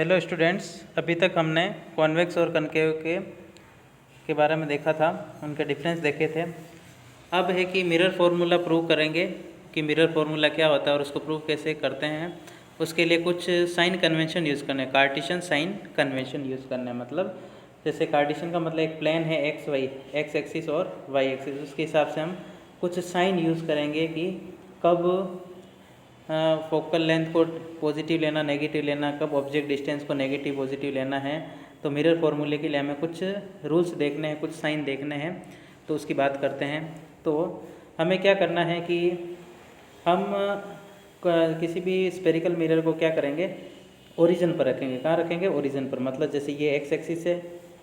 Hello students, अभी तक हमने कॉन्वेक्स और कनकेव के बारे में देखा था, उनके डिफरेंस देखे थे। अब है कि मिरर फार्मूला प्रूव करेंगे कि मिरर फार्मूला क्या होता है और उसको प्रूव कैसे करते हैं। उसके लिए कुछ साइन कन्वेंशन यूज़ करने, कार्टेशियन साइन कन्वेंशन यूज़ करना है। मतलब जैसे कार्टेशियन का मतलब एक प्लेन है एक्स वाई, एक्स एक्सिस और वाई एक्सिस, उसके हिसाब से हम कुछ साइन यूज़ करेंगे कि कब फोकल लेंथ को पॉजिटिव लेना, नेगेटिव लेना, कब ऑब्जेक्ट डिस्टेंस को नेगेटिव पॉजिटिव लेना है। तो मिरर फार्मूले के लिए हमें कुछ रूल्स देखने हैं, कुछ साइन देखने हैं, तो उसकी बात करते हैं। तो हमें क्या करना है कि हम किसी भी स्फेरिकल मिरर को क्या करेंगे, ओरिजिन पर रखेंगे। कहाँ रखेंगे? ओरिजिन पर। मतलब जैसे ये एक्स एक्सिस है,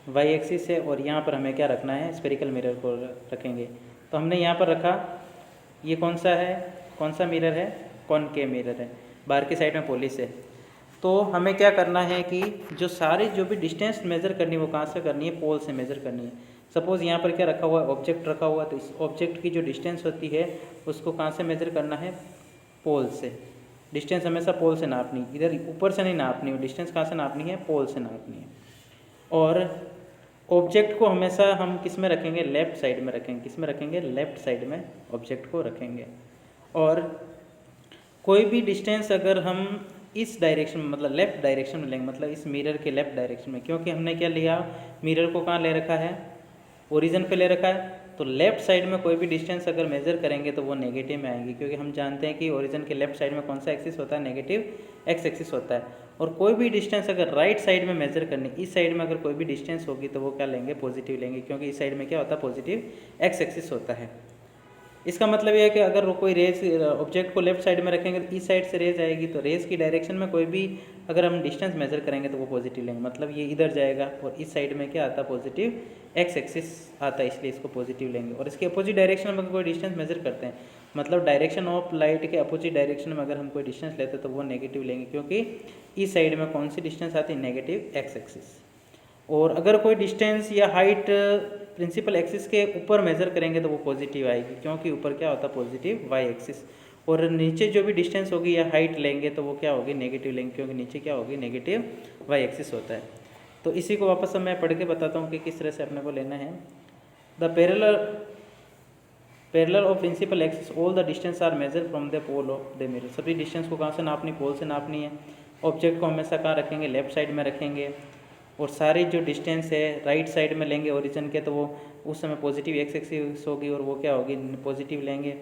वाई एक्सिस है, और यहाँ पर हमें क्या रखना है, स्फेरिकल मिरर को रखेंगे। तो हमने यहाँ पर रखा, ये कौन सा है, कौन सा मिरर है? कॉनकेव मिरर है, बाहर की साइड में पॉलिश है। तो हमें क्या करना है कि जो भी डिस्टेंस मेज़र करनी है वो कहाँ से करनी है? पोल से मेज़र करनी है। सपोज़ यहाँ पर क्या रखा हुआ है, ऑब्जेक्ट रखा हुआ है, तो इस ऑब्जेक्ट की जो डिस्टेंस होती है उसको कहाँ से मेज़र करना है? पोल से। डिस्टेंस हमेशा पोल से नापनी, इधर ऊपर से नहीं नापनी है। डिस्टेंस कहाँ से नापनी है? पोल से नापनी है। और ऑब्जेक्ट को हमेशा हम किस में रखेंगे? लेफ़्ट साइड में रखेंगे। किस में रखेंगे? लेफ़्ट साइड में ऑब्जेक्ट को रखेंगे। और कोई भी डिस्टेंस अगर हम इस डायरेक्शन में, मतलब लेफ़्ट डायरेक्शन में लेंगे, मतलब इस मिरर के लेफ़्ट डायरेक्शन में, क्योंकि हमने क्या लिया, मिरर को कहाँ ले रखा है? ओरिजिन पे ले रखा है। तो लेफ़्ट साइड में कोई भी डिस्टेंस अगर मेज़र करेंगे तो वो नेगेटिव में आएंगी, क्योंकि हम जानते हैं कि ओरिजिन के लेफ़्ट साइड में कौन सा एक्सिस होता है? नेगेटिव एक्स एक्सिस होता है। और कोई भी डिस्टेंस अगर राइट साइड में मेज़र करनी, इस साइड में अगर कोई भी डिस्टेंस होगी तो वो क्या लेंगे? पॉजिटिव लेंगे, क्योंकि इस साइड में क्या होता है? पॉजिटिव एक्स एक्सिस होता है। इसका मतलब यह है कि अगर कोई रेज ऑब्जेक्ट को लेफ्ट साइड में रखेंगे तो इस साइड से रेज आएगी, तो रेज की डायरेक्शन में कोई भी अगर हम डिस्टेंस मेजर करेंगे तो वो पॉजिटिव लेंगे। मतलब ये इधर जाएगा और इस साइड में क्या आता है? पॉजिटिव एक्स एक्सिस आता है, इसलिए इसको पॉजिटिव लेंगे। और इसके अपोजिट डायरेक्शन में कोई डिस्टेंस मेजर करते हैं, मतलब डायरेक्शन ऑफ लाइट के अपोजिट डायरेक्शन में अगर हम कोई डिस्टेंस लेते हैं तो वो नेगेटिव लेंगे, क्योंकि इस साइड में कौन सी डिस्टेंस आती है? Negative x axis. और अगर कोई डिस्टेंस या हाइट प्रिंसिपल एक्सिस के ऊपर मेज़र करेंगे तो वो पॉजिटिव आएगी, क्योंकि ऊपर क्या होता है? Positive Y axis. और नीचे जो भी डिस्टेंस होगी या हाइट लेंगे तो वो क्या होगी? नेगेटिव लेंगे, क्योंकि नीचे क्या होगी? नेगेटिव वाई एक्सिस होता है। तो इसी को वापस मैं पढ़ के बताता हूँ कि किस तरह से अपने को लेना है। The parallel of principal axis all the distance are measure from the pole of the mirror. सभी डिस्टेंस को कहाँ से नापनी? पोल से नापनी है। ऑब्जेक्ट को हमेशा कहाँ रखेंगे? लेफ्ट साइड में रखेंगे। और सारी जो डिस्टेंस है राइट साइड में लेंगे ओरिजिन के, तो वो उस समय पॉजिटिव एक्स एक्सिस होगी और वो क्या होगी? पॉजिटिव लेंगे।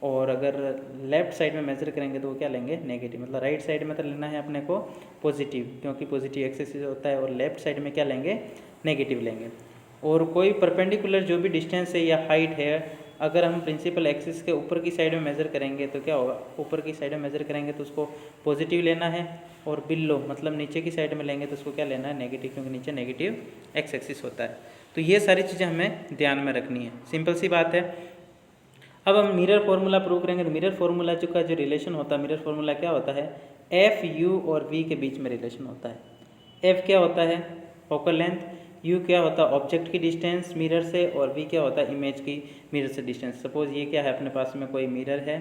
और अगर लेफ्ट साइड में मेजर करेंगे तो वो क्या लेंगे? नेगेटिव। मतलब राइट साइड में तो लेना है अपने को पॉजिटिव, क्योंकि पॉजिटिव एक्स एक्सिस होता है, और लेफ्ट साइड में क्या लेंगे? नेगेटिव लेंगे। और कोई परपेंडिकुलर जो भी डिस्टेंस है या हाइट है, अगर हम प्रिंसिपल एक्सिस के ऊपर की साइड में मेज़र करेंगे तो क्या होगा? ऊपर की साइड में मेज़र करेंगे तो उसको पॉजिटिव लेना है। और बिलो मतलब नीचे की साइड में लेंगे तो उसको क्या लेना है? नेगेटिव, क्योंकि नीचे नेगेटिव एक्स एक्सिस होता है। तो ये सारी चीज़ें हमें ध्यान में रखनी है, सिंपल सी बात है। अब हम मिरर फार्मूला प्रूव करेंगे। तो मिरर फार्मूला का जो रिलेशन होता है, मिरर फार्मूला क्या होता है? एफ यू और वी के बीच में रिलेशन होता है। एफ क्या होता है? Focal length. यू क्या होता है? ऑब्जेक्ट की डिस्टेंस मिरर से। और वी क्या होता है? इमेज की मिरर से डिस्टेंस। सपोज ये क्या है, अपने पास में कोई मिरर है,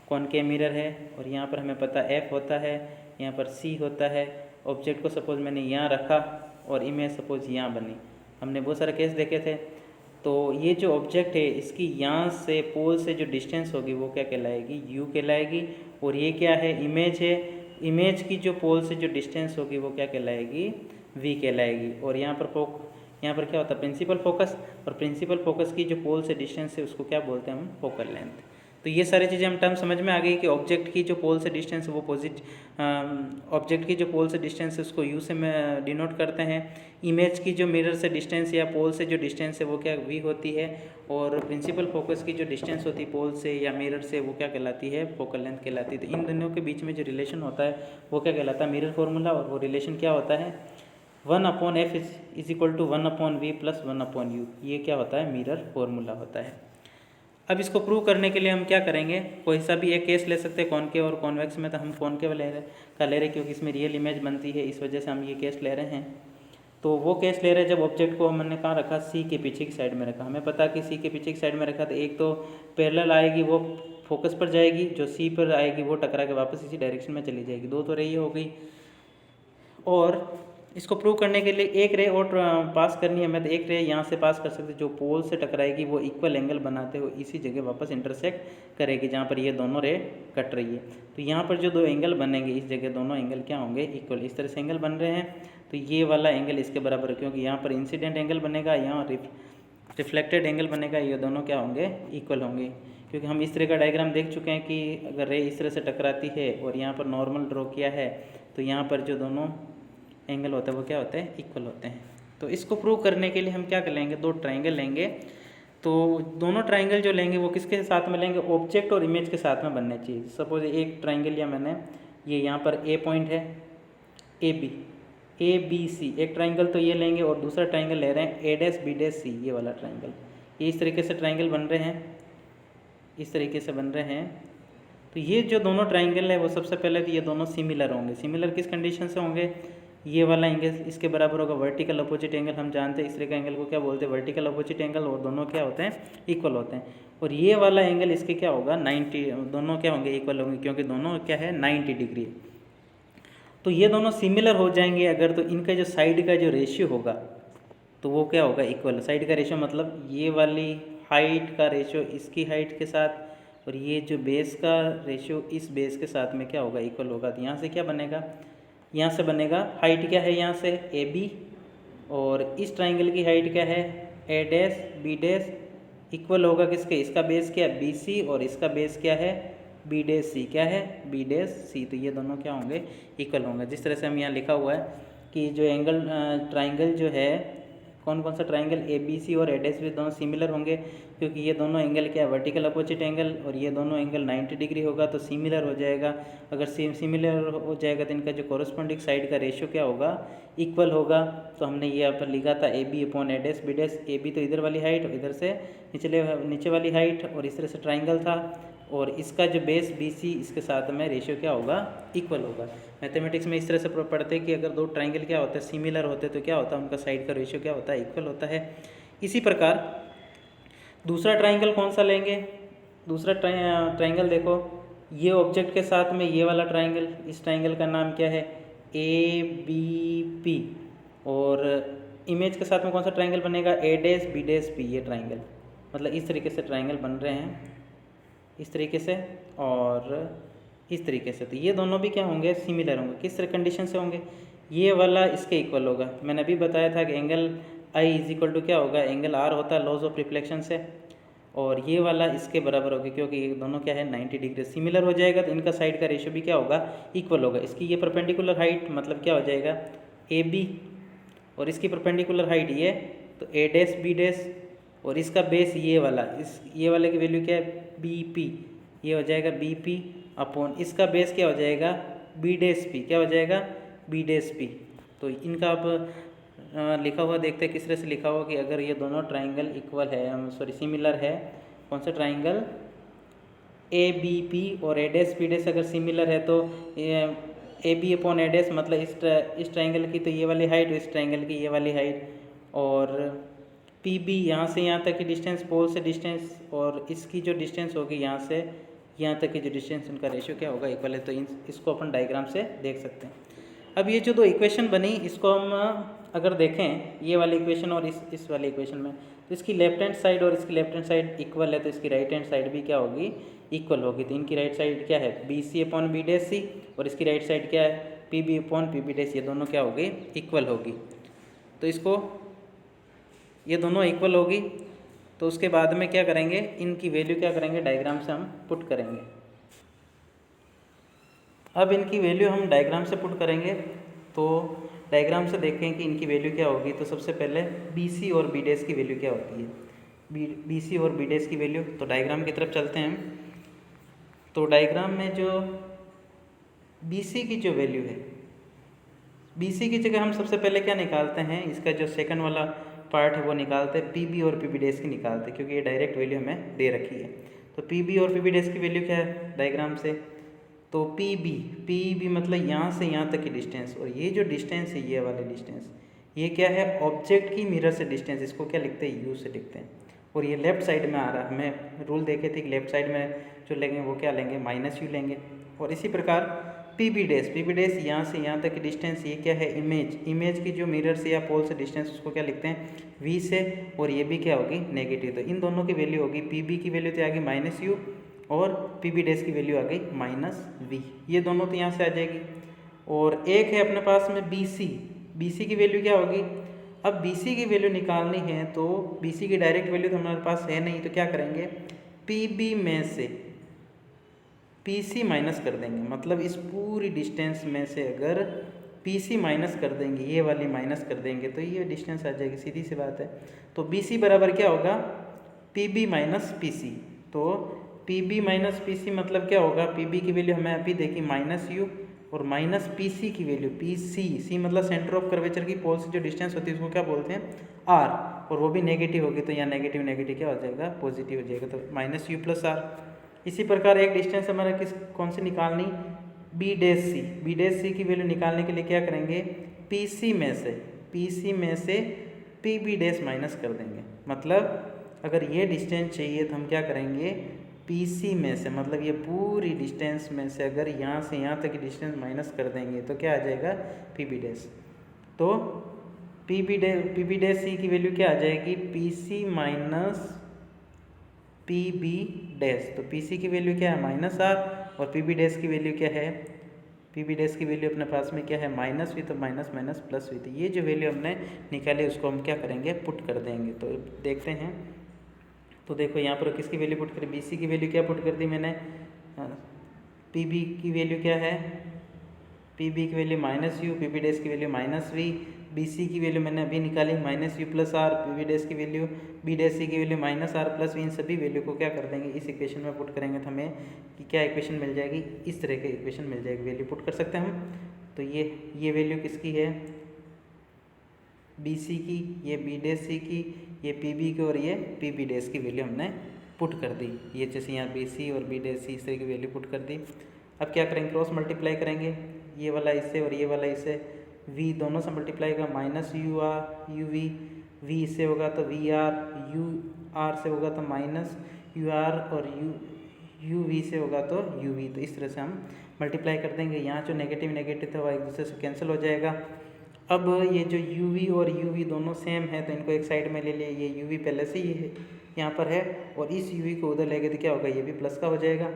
कॉनकेव मिरर है, और यहाँ पर हमें पता एफ होता है, यहाँ पर सी होता है। ऑब्जेक्ट को सपोज मैंने यहाँ रखा और इमेज सपोज यहाँ बनी। हमने बहुत सारे केस देखे थे। तो ये जो ऑब्जेक्ट है इसकी यहाँ से पोल से जो डिस्टेंस होगी वो क्या कहलाएगी? यू कहलाएगी। और ये क्या है? इमेज है। इमेज की जो पोल से जो डिस्टेंस होगी वो क्या कहलाएगी? वी कहलाएगी। और यहाँ पर क्या होता है? Principal focus. और प्रिंसिपल फोकस की जो पोल से डिस्टेंस है उसको क्या बोलते हैं हम? Focal length. तो ये सारी चीज़ें हम टर्म समझ में आ गई कि ऑब्जेक्ट की जो पोल से डिस्टेंस है वो ऑब्जेक्ट की जो पोल से डिस्टेंस है उसको यू से में डिनोट करते हैं। इमेज की जो मिरर से डिस्टेंस या पोल से जो डिस्टेंस है वो क्या? वी होती है। और प्रिंसिपल फोकस की जो डिस्टेंस होती है पोल से या मिरर से वो क्या कहलाती है? फोकल लेंथ कहलाती है। तो इन दोनों के बीच में जो रिलेशन होता है वो क्या कहलाता है? Mirror formula. और वो रिलेशन क्या होता है? 1/f is equal to 1/v plus 1/u। ये क्या होता है? मिरर फार्मूला होता है। अब इसको प्रूव करने के लिए हम क्या करेंगे? कोई सा भी एक केस ले सकते हैं कॉनकेव और कॉन्वेक्स में। तो हम कॉनकेव ले रहे क्योंकि इसमें रियल इमेज बनती है, इस वजह से हम ये केस ले रहे हैं। तो वो केस ले रहे हैं जब ऑब्जेक्ट को हमने कहाँ रखा? सी के पीछे की साइड में रखा। हमें पता कि सी के पीछे की साइड में रखा तो एक तो पैरेलल आएगी, वो फोकस पर जाएगी, जो सी पर आएगी वो टकरा के वापस इसी डायरेक्शन में चली जाएगी। दो तो रही हो गई। और इसको प्रूव करने के लिए एक रे और पास करनी है हमें, तो एक रे यहाँ से पास कर सकते, जो पोल से टकराएगी वो इक्वल एंगल बनाते हुए इसी जगह वापस इंटरसेक्ट करेगी जहाँ पर ये दोनों रे कट रही है। तो यहाँ पर जो दो एंगल बनेंगे इस जगह दोनों एंगल क्या होंगे, इक्वल। इस तरह से एंगल बन रहे हैं, तो ये वाला एंगल इसके बराबर है, क्योंकि यहाँ पर इंसिडेंट एंगल बनेगा, यहाँ रिफ्लेक्टेड एंगल बनेगा, ये दोनों क्या होंगे, इक्वल होंगे। क्योंकि हम इस तरह का डायग्राम देख चुके हैं कि अगर रे इस तरह से टकराती है और यहाँ पर नॉर्मल ड्रॉ किया है, तो यहाँ पर जो दोनों एंगल होता है वो क्या होते हैं, इक्वल होते हैं। तो इसको प्रूव करने के लिए हम क्या कर लेंगे, दो ट्राइंगल लेंगे। तो दोनों ट्राइंगल जो लेंगे वो किसके साथ में लेंगे, ऑब्जेक्ट और इमेज के साथ में बनने चाहिए। सपोज एक ट्राइंगल लिया मैंने, ये यहाँ पर ए पॉइंट है, ए बी सी एक ट्राइंगल तो ये लेंगे, और दूसरा ट्राइंगल ले रहे हैं ए डैश बी डैश सी, ये वाला ट्राइंगल। ये इस तरीके से ट्राइंगल बन रहे हैं, इस तरीके से बन रहे हैं। तो ये जो दोनों ट्राइंगल है वो सबसे पहले तो ये दोनों सिमिलर होंगे। सिमिलर किस कंडीशन से होंगे, ये वाला एंगल इसके बराबर होगा वर्टिकल अपोजिट एंगल, हम जानते हैं इस तरह का एंगल को क्या बोलते हैं, वर्टिकल अपोजिट एंगल, और दोनों क्या होते हैं, इक्वल होते हैं। और ये वाला एंगल इसके क्या होगा, 90, दोनों क्या होंगे, इक्वल होंगे, क्योंकि दोनों क्या है 90 डिग्री। तो ये दोनों सिमिलर हो जाएंगे अगर, तो इनका जो साइड का जो रेशियो होगा तो वो क्या होगा, इक्वल। साइड का रेशियो मतलब ये वाली हाइट का रेशियो इसकी हाइट के साथ, और ये जो बेस का रेशियो इस बेस के साथ में क्या होगा, इक्वल होगा। तो यहाँ से क्या बनेगा, यहाँ से बनेगा हाइट क्या है, यहाँ से ए बी, और इस ट्राइंगल की हाइट क्या है, ए डैश बी डैश, इक्वल होगा किसके, इसका बेस क्या है बी सी, और इसका बेस क्या है बी डैश सी, क्या है बी डैश सी। तो ये दोनों क्या होंगे, इक्वल होंगे। जिस तरह से हम यहाँ लिखा हुआ है कि जो एंगल ट्राइंगल जो है, कौन कौन सा ट्राइंगल, ए बी सी और ए डैश भी दोनों सिमिलर होंगे, क्योंकि ये दोनों एंगल क्या है, वर्टिकल अपोजिट एंगल, और ये दोनों एंगल 90 डिग्री होगा, तो सिमिलर हो जाएगा। अगर सिमिलर हो जाएगा तो इनका जो कॉरस्पॉन्डिंग साइड का रेशियो क्या होगा, इक्वल होगा। तो हमने ये यहाँ पर लिखा था A B upon A dash B dash, A B तो इधर वाली हाइट और इधर से नीचे वाली हाइट, और इस तरह से ट्राइंगल था, और इसका जो बेस बी सी इसके साथ में रेशियो क्या होगा, इक्वल होगा। मैथमेटिक्स में इस तरह से पढ़ते हैं कि अगर दो ट्राइंगल क्या होते हैं, सिमिलर होते हैं, तो क्या होता है, उनका साइड का रेशियो क्या होता है, इक्वल होता है। इसी प्रकार दूसरा ट्राइंगल कौन सा लेंगे, दूसरा ट्राइंगल देखो, ये ऑब्जेक्ट के साथ में ये वाला ट्राइंगल, इस ट्राइंगल का नाम क्या है, ए बी पी, और इमेज के साथ में कौन सा ट्राइंगल बनेगा, ए डैश बी डैश पी। ये ट्राइंगल मतलब इस तरीके से ट्राइंगल बन रहे हैं, इस तरीके से और इस तरीके से। तो ये दोनों भी क्या होंगे, सिमिलर होंगे। किस तरह कंडीशन से होंगे, ये वाला इसके इक्वल होगा। मैंने अभी बताया था कि angle i is equal to क्या होगा, एंगल आर होता है लॉज ऑफ रिफ्लेक्शन से, और ये वाला इसके बराबर होगा, क्योंकि ये दोनों क्या है 90 डिग्री सिमिलर हो जाएगा, तो इनका साइड का रेशियो भी क्या होगा, इक्वल होगा। इसकी ये परपेंडिकुलर हाइट मतलब क्या हो जाएगा, ए बी, और इसकी परपेंडिकुलर हाइट ये, तो ए डैश बी डैश, और इसका बेस ये वाला, ये वाले की वैल्यू क्या है, बी पी, ये हो जाएगा बी पी अपॉन इसका बेस क्या हो जाएगा, बी डैश पी, क्या हो जाएगा, बी डैश पी। तो इनका अब लिखा हुआ देखते हैं किस तरह से लिखा हुआ कि अगर ये दोनों ट्राइंगल इक्वल है, सॉरी सिमिलर है, कौन सा ट्राइंगल, ए बी पी और ए डैश बी डैश अगर सिमिलर है, तो A B upon A dash मतलब इस ट्राइंगल की तो ये वाली हाइट और इस ट्राइंगल की ये वाली हाइट, और पी बी यहाँ से यहाँ तक की डिस्टेंस, पोल से डिस्टेंस, और इसकी जो डिस्टेंस होगी यहाँ से यहाँ तक की जो डिस्टेंस, उनका रेशियो क्या होगा, इक्वल है। तो इसको अपन डायग्राम से देख सकते हैं। अब ये जो दो इक्वेशन बनी, इसको हम अगर देखें, ये वाली इक्वेशन और इस वाली इक्वेशन में, तो इसकी लेफ्ट हैंड साइड और इसकी लेफ्ट हैंड साइड इक्वल है, तो इसकी राइट हैंड साइड भी क्या होगी, इक्वल होगी। तो इनकी राइट साइड क्या है, B C upon B dash C, और इसकी राइट साइड क्या है, P B upon P B dash, ये दोनों क्या होगी, इक्वल होगी। तो इसको ये दोनों इक्वल होगी, तो उसके बाद में क्या करेंगे, इनकी वैल्यू क्या करेंगे, डायग्राम से हम पुट करेंगे। अब इनकी वैल्यू हम डायग्राम से पुट करेंगे, तो डायग्राम से देखें कि इनकी वैल्यू क्या होगी। तो सबसे पहले बी सी और बी डैश की वैल्यू क्या होती है, बी सी और बी डैश की वैल्यू। तो डायग्राम की तरफ चलते हैं। तो डायग्राम में जो बी सी की जो वैल्यू है, बी सी की जगह हम सबसे पहले क्या निकालते हैं, इसका जो सेकंड वाला पार्ट है वो निकालते हैं, पी बी और पी बी डैश की निकालते हैं, क्योंकि ये डायरेक्ट वैल्यू हमें दे रखी है। तो पी बी और पी बी डैश की वैल्यू क्या है डायग्राम से, तो पी बी मतलब यहाँ से यहाँ तक की डिस्टेंस, और ये जो डिस्टेंस है ये वाली डिस्टेंस, ये क्या है, ऑब्जेक्ट की मिरर से डिस्टेंस, इसको क्या लिखते हैं, यू से लिखते हैं। और ये लेफ्ट साइड में आ रहा है, हमें रूल देखे थे कि लेफ्ट साइड में जो लेंगे वो क्या लेंगे, माइनस यू लेंगे। और इसी प्रकार पी बी डैश यहाँ से यहाँ तक की डिस्टेंस, ये क्या है इमेज की जो मिरर से या पोल से डिस्टेंस, उसको क्या लिखते हैं v से, और ये भी क्या होगी नेगेटिव। तो इन दोनों की वैल्यू होगी, पी बी की वैल्यू तो आ गई -u और पी बी डैश की वैल्यू आ गई -v, ये दोनों तो यहाँ से आ जाएगी। और एक है अपने पास में बी सी की वैल्यू क्या होगी, अब बी सी की वैल्यू निकालनी है तो बी सी की डायरेक्ट वैल्यू तो हमारे पास है नहीं, तो क्या करेंगे पी बी में से पी सी माइनस कर देंगे, मतलब इस पूरी डिस्टेंस में से अगर पी सी माइनस कर देंगे, ये वाली माइनस कर देंगे, तो ये डिस्टेंस आ जाएगी, सीधी सी बात है। तो बी सी बराबर क्या होगा P B minus P C. तो P B minus P C मतलब क्या होगा, पी बी की वैल्यू हमें अभी देखी -u और माइनस पी सी की वैल्यू पी सी मतलब सेंटर ऑफ कर्वेचर की पोल से जो डिस्टेंस होती है उसको क्या बोलते हैं r, और वो भी नेगेटिव होगी, तो यहाँ नेगेटिव क्या हो जाएगा पॉजिटिव हो जाएगा, तो -u + r। इसी प्रकार एक डिस्टेंस हमारा कौन सी निकालनी, बी डैश सी की वैल्यू निकालने के लिए क्या करेंगे पी सी में से पी बी डैश माइनस कर देंगे। मतलब अगर ये डिस्टेंस चाहिए तो हम क्या करेंगे पी सी में से, मतलब ये पूरी डिस्टेंस में से अगर यहाँ से यहाँ तक की डिस्टेंस माइनस कर देंगे तो क्या आ जाएगा पी बी डैश। तो पी बी डैश सी की वैल्यू क्या आ जाएगी P C minus P B dash. तो पी सी की वैल्यू क्या है -r और पी बी डैश की वैल्यू क्या है, पी बी डैश की वैल्यू अपने पास में क्या है -v, तो माइनस प्लस v। तो ये जो वैल्यू हमने निकाली उसको हम क्या करेंगे पुट कर देंगे। तो देखते हैं, तो देखो यहाँ पर किसकी वैल्यू पुट करी, बी सी की वैल्यू क्या पुट कर दी मैंने, पी बी की वैल्यू क्या है, पी बी की value -u, P B dash की वैल्यू -v, बी सी की वैल्यू मैंने अभी निकाली -u + r, P B dash की वैल्यू बी डैश सी की वैल्यू -r + v। इन सभी वैल्यू को क्या कर देंगे इस इक्वेशन में पुट करेंगे, तो हमें कि क्या इक्वेशन मिल जाएगी, इस तरह की इक्वेशन मिल जाएगी, वैल्यू पुट कर सकते हैं हम। तो ये वैल्यू किसकी है बी सी की, ये बी डैश सी की, ये पी बी की, और ये पी बी डैश की वैल्यू हमने पुट कर दी। ये जैसे यहाँ बी सी और बी डैश सी इस तरह की वैल्यू पुट कर दी। अब क्या करेंगे क्रॉस मल्टीप्लाई करेंगे, ये वाला इससे और ये वाला इससे, v दोनों से मल्टीप्लाई का -u v इससे होगा तो vr, u r से होगा तो -ur और u v से होगा तो uv। तो इस तरह से हम मल्टीप्लाई कर देंगे, यहाँ जो नेगेटिव था वह एक दूसरे से कैंसिल हो जाएगा। अब ये जो uv और uv दोनों सेम है तो इनको एक साइड में ले लिए, ये uv पहले से ही है यहाँ पर है, और इस uv को उधर लेंगे तो क्या होगा ये भी प्लस का हो जाएगा,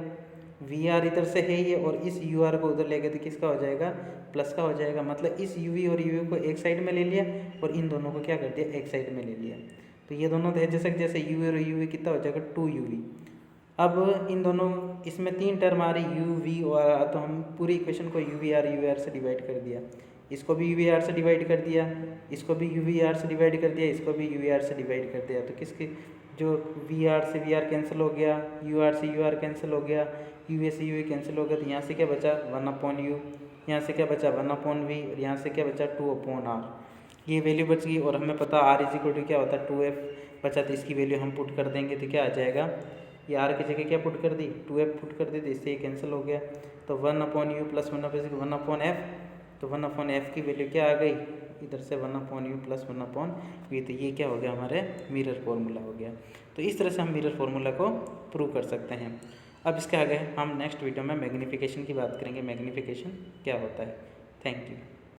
vr इधर से है ये, और इस ur को उधर लेंगे तो किसका हो जाएगा प्लस का हो जाएगा। मतलब इस uv और uv को एक साइड में ले लिया और इन दोनों को क्या कर दिया एक साइड में ले लिया। तो ये दोनों जैसे uv और uv कितना हो जाएगा 2uv। अब इन दोनों इसमें 3 टर्म आ रही uv और, तो हम पूरी इक्वेशन को uvr से डिवाइड कर दिया, इसको भी uvr से डिवाइड कर दिया, इसको भी uvr से डिवाइड कर दिया, इसको भी uvr से डिवाइड कर दिया। तो किसके जो vr से vr कैंसिल हो गया, ur से ur कैंसिल हो गया, uv से uv कैंसिल हो गया, तो यहाँ से क्या बचा 1/u, यहाँ से क्या बचा 1/v, और यहाँ से क्या बचा 2/r। ये वैल्यू बच गई और हमें पता r = क्या होता है 2f बचा, तो इसकी वैल्यू हम पुट कर देंगे तो क्या आ जाएगा, ये r की जगह क्या पुट कर दी 2f पुट कर दी, तो इससे ये कैंसिल हो गया। तो 1/u + 1/f, तो 1/f की वैल्यू क्या आ गई इधर से 1/u + 1/v। तो ये क्या हो गया हमारे मिरर फार्मूला हो गया। तो इस तरह से हम मिरर फार्मूला को प्रूव कर सकते हैं। अब इसके आगे हम नेक्स्ट वीडियो में मैग्नीफिकेशन की बात करेंगे, मैग्नीफिकेशन क्या होता है। Thank you.